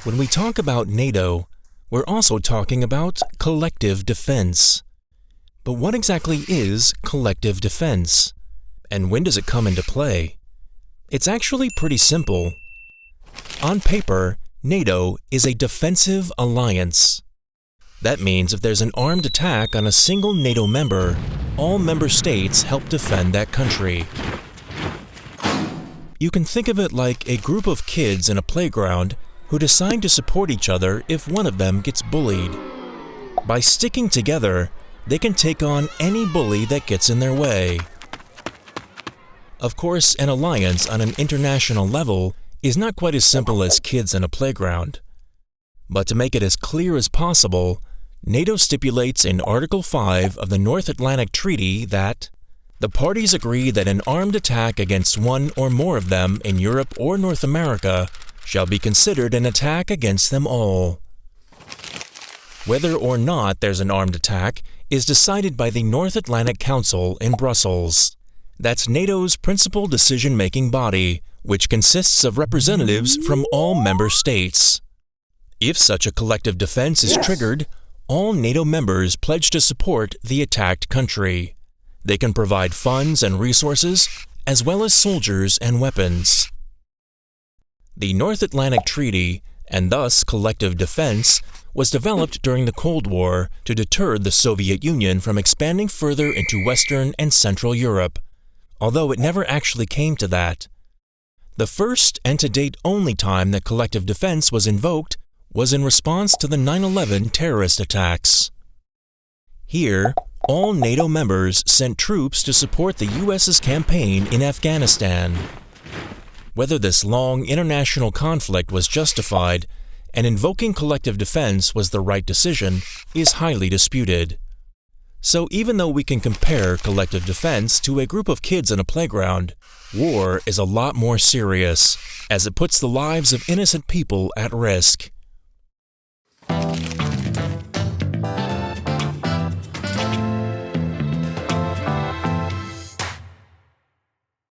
When we talk about NATO, we're also talking about collective defense. But what exactly is collective defense? And when does it come into play? It's actually pretty simple. On paper, NATO is a defensive alliance. That means if there's an armed attack on a single NATO member, all member states help defend that country. You can think of it like a group of kids in a playground who decide to support each other if one of them gets bullied. By sticking together, they can take on any bully that gets in their way. Of course, an alliance on an international level is not quite as simple as kids in a playground. But to make it as clear as possible, NATO stipulates in Article 5 of the North Atlantic Treaty that the parties agree that an armed attack against one or more of them in Europe or North America shall be considered an attack against them all. Whether or not there's an armed attack is decided by the North Atlantic Council in Brussels. That's NATO's principal decision-making body, which consists of representatives from all member states. If such a collective defense is triggered, all NATO members pledge to support the attacked country. They can provide funds and resources, as well as soldiers and weapons. The North Atlantic Treaty, and thus collective defense, was developed during the Cold War to deter the Soviet Union from expanding further into Western and Central Europe, although it never actually came to that. The first and to date only time that collective defense was invoked was in response to the 9/11 terrorist attacks. Here, all NATO members sent troops to support the US's campaign in Afghanistan. Whether this long international conflict was justified and invoking collective defense was the right decision is highly disputed. So even though we can compare collective defense to a group of kids in a playground, war is a lot more serious, as it puts the lives of innocent people at risk.